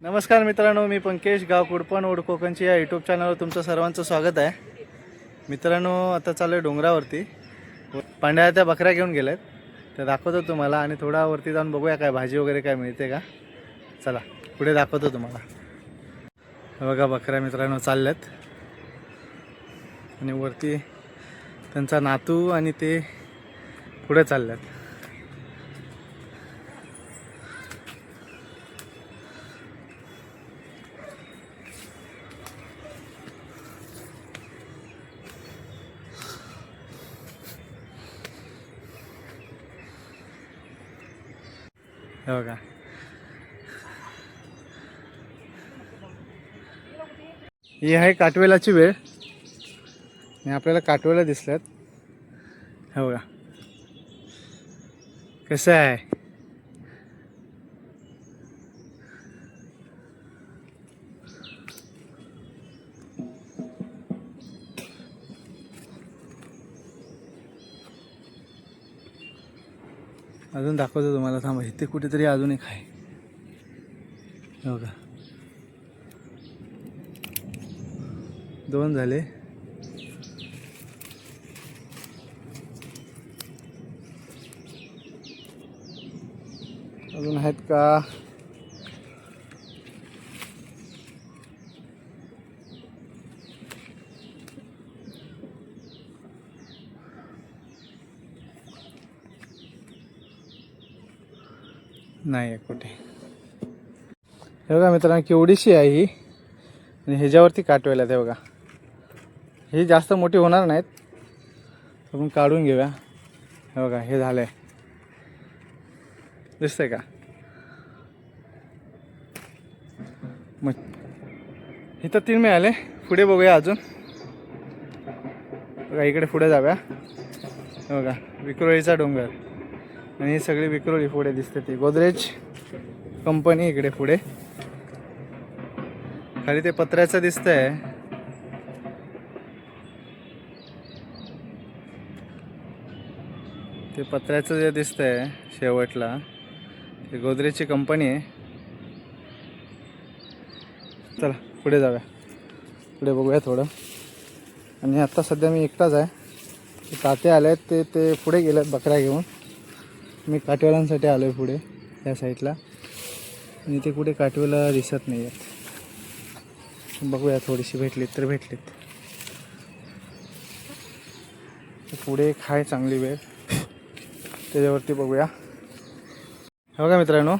नमस्कार मित्रांनो, मी पंकेश गाव कुडपण ओड कोकणची या यूट्यूब चॅनलवर तुमचं सर्वांचं स्वागत आहे. मित्रांनो, आता चालू आहे डोंगरावरती. पांड्या त्या बकऱ्या घेऊन गेल्यात, ते दाखवतो तुम्हाला. आणि थोडा वरती जाऊन बघूया काय भाजी वगैरे काय मिळते का. चला पुढे दाखवतो तुम्हाला. बघा बकऱ्या मित्रांनो चालल्यात आणि वरती त्यांचा नातू आणि ते पुढे चालल्यात. हे बघा, ही आहे काटवेलाची वेळ आणि आपल्याला काटवेला दिसल्यात. हे बघा कसं आहे. अजून दाखवतो तुम्हाला, थांबा. इथे कुठेतरी अजून एक आहे. हे बघा, 2 झाले. अजून आहेत का? नाही कुठे. हे बघा मित्रांनो, केवढीशी आहे ही आणि ह्याच्यावरती काटवेला. ते बघा, ही जास्त मोठी होणार नाहीत, आपण काढून घेऊया. हे बघा, हे झालंय, दिसतंय का? मग इथं 3 मिळाले. पुढे बघूया अजून. बघा इकडे पुढे जाऊया. हे बघा, विक्रोळीचा डोंगर आणि ही सगळी विक्रोळी पुढे दिसते. ती गोदरेज कंपनी इकडे पुढे. खाली ते पत्र्याचं दिसतंय. ते पत्र्याचं जे दिसतंय शेवटला, ते गोदरेजची कंपनी आहे. चला पुढे जाऊया, पुढे बघूया थोडं. आणि आता सध्या मी एकटाच आहे. ते तात्या आले आहेत, ते पुढे गेलेत बकऱ्या घेऊन. मी काटवेलांसाठी आलो आहे पुढे त्या साईडला. आणि ते कुठे काटवेला दिसत नाही आहेत. बघूया, थोडीशी भेटलीत तर भेटलीत. पुढे एक आहे चांगली वेळ, त्याच्यावरती बघूया. हो का मित्रांनो,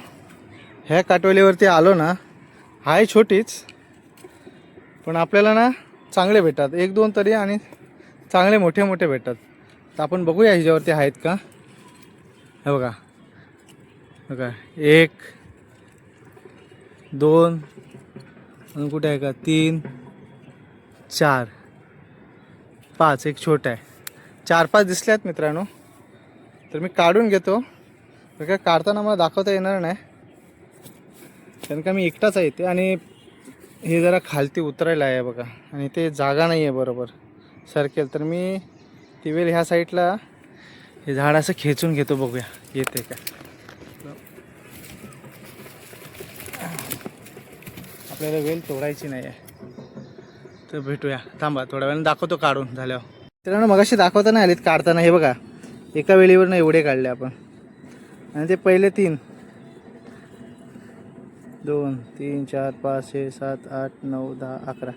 ह्या काटवेलीवरती आलो ना, आहे छोटीच पण आपल्याला ना चांगले भेटतात. 1-2 तरी आणि चांगले मोठे मोठे भेटतात. तर आपण बघूया ह्याच्यावरती आहेत का. हे बघा, बघा 1 2 अजून कुठे आहे का, 3 4 5. एक छोटा आहे. 4-5 दिसल्यात मित्रांनो. तर मी काढून घेतो. तर काय काढताना मला दाखवता येणार नाही, कारण का मी एकटाच आहे इथे. आणि हे जरा खालती उतरायला आहे बघा, आणि ते जागा नाही आहे बरोबर सरकेल. तर मी ती वेळ ह्या साईडला हे झाड असं खेचून घेतो, बघूया येते का. आपल्याला वेल तोडायची नाही आहे. तर भेटूया, थांबा थोड्या वेळाने दाखवतो काढून झाल्यावर. मित्रांनो, मगाशी दाखवता नाही आलीत काढताना. हे बघा, एका वेळीवर ना एवढे काढले आपण. आणि ते पहिले 3 2 3 4 5 6 7 8 9 10 11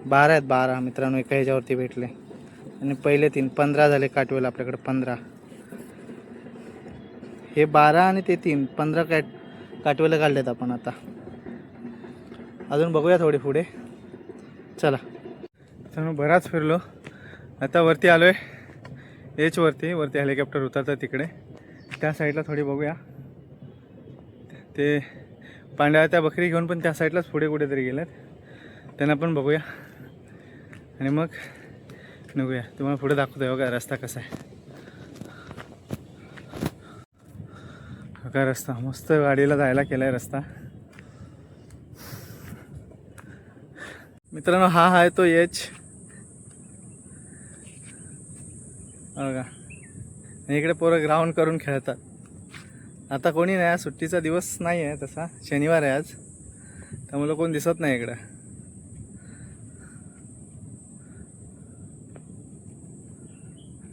12 आहेत. 12 मित्रांनो एका ह्याच्यावरती भेटले. आणि पहिले 3 15 झाले काटवेल आपल्याकडे. 15 हे 12 आणि ते 3 15 काटवेलं काढलेत आपण. आता अजून बघूया थोडे पुढे. चला मित्रांनो, बराच फिरलो. आता वरती आलो आहे, वरती हेलिकॉप्टर उतरतात तिकडे त्या साईडला. थोडी बघूया. ते पांड्या त्या बकरी घेऊन पण त्या साईडलाच पुढे कुठेतरी गेल्यात, त्यांना पण बघूया. आणि मग निघूया. तुम्हाला पुढे दाखवतो बघा रस्ता कसा आहे. बघा रस्ता मस्त, गाडीला जायला केला आहे रस्ता. मित्रांनो, हा आहे तो एच. बघा, इकडे पोरं ग्राउंड करून खेळतात. आता कोणी नाही, सुट्टीचा दिवस नाही आहे तसा, शनिवार आहे आज. त्यामुळे कोण दिसत नाही इकडं.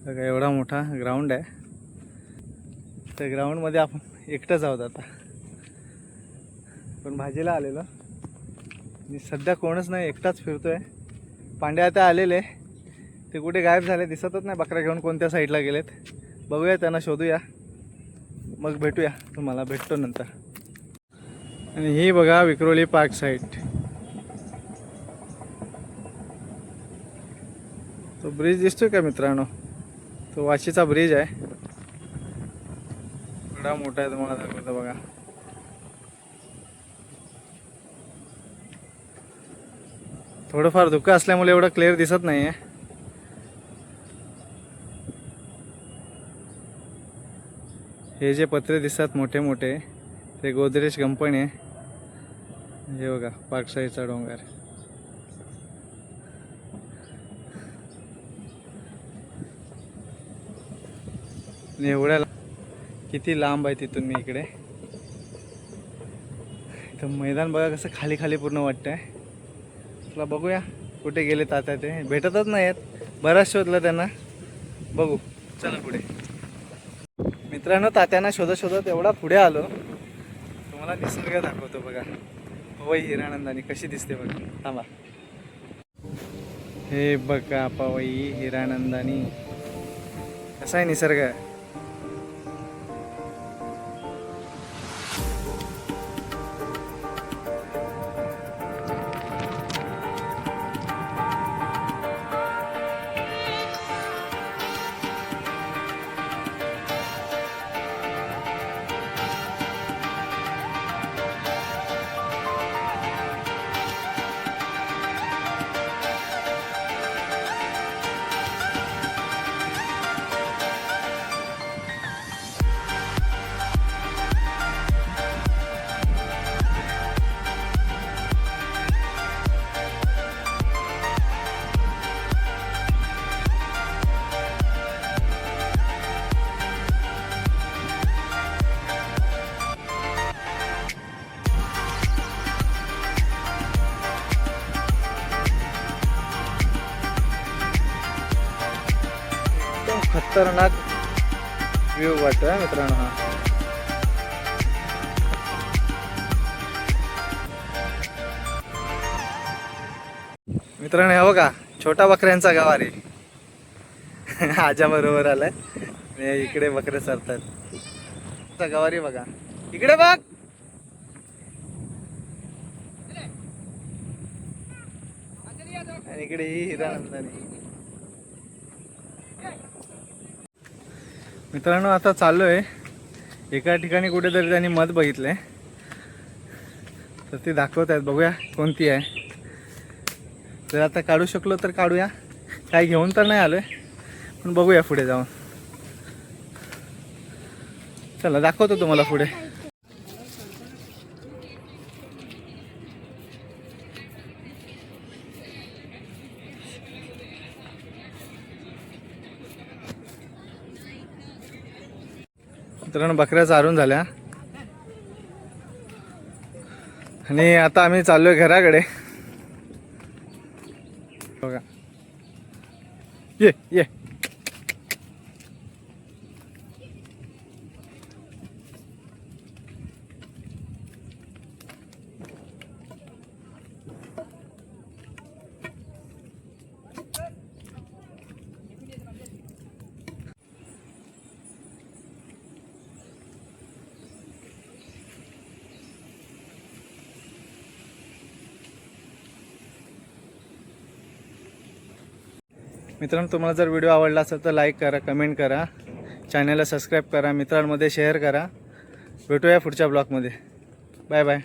बघा एवढा मोठा ग्राउंड आहे. त्या ग्राउंडमध्ये आपण एकटंच आहोत आता. पण भाजीला आलेलो आणि सध्या कोणच नाही, एकटाच फिरतोय. पांड्या आता आलेले, ते कुठे गायब झाले, दिसतच नाही. बकरा घेऊन कोणत्या साईडला गेलेत बघूया, त्यांना शोधूया, मग भेटूया. तुम्हाला भेटतो नंतर. आणि ही बघा विक्रोळी पार्क साईड. तो ब्रिज दिसतोय का मित्रांनो? तो वाशीचा ब्रिज आहे. एवढा मोठा आहे, तुम्हाला दाखवतो बघा. थोडंफार धुकं असल्यामुळे एवढं क्लिअर दिसत नाही आहे. हे जे पत्रे दिसतात मोठे मोठे, ते गोदरेज कंपनी आहे. हे बघा पार्क साईडचा डोंगर. एवढ्या किती लांब आहे तिथून मी इकडे. तर मैदान बघा कसं खाली खाली पूर्ण वाटतंय. तुला बघूया कुठे गेले तात्या, ते भेटतच नाही आहेत. बराच शोधलं त्यांना. बघू, चला पुढे. मित्रांनो, तात्यांना शोधत शोधत एवढा पुढे आलो, तुम्हाला निसर्ग दाखवतो बघा. पवई हिरानंदानी कशी दिसते बघा. थांबा. हे बघा पवई हिरानंदानी कसा आहे निसर्ग. खतरनाक व्ह्यू वाटतोय मित्रांनो हा. मित्रांनो हे बघा छोटा बकऱ्यांचा गावारी आजा बरोबर आलाय. इकडे बकरे सरतात. गवारी बघा इकडे बघ. आणि इकडे ही हिरानंदानी. मित्रांनो आता चाललोय एका ठिकाणी, कुठेतरी त्यांनी मध बघितलंय, तर ते दाखवत आहेत. बघूया कोणती आहे. जर आता काढू शकलो तर काढूया. काही घेऊन तर नाही आलोय, पण बघूया पुढे जाऊन. चला दाखवतो तुम्हाला पुढे. मित्रांनो बकऱ्या चारून झाल्या आणि आता आम्ही चाललोय घराकडे. बघा ये ये. मित्रांनो तुम्हाला जर व्हिडिओ आवडला असेल तर लाईक करा, कमेंट करा, चॅनलला सबस्क्राईब करा, मित्रांमध्ये शेअर करा. भेटूया पुढच्या ब्लॉगमध्ये. Bye bye.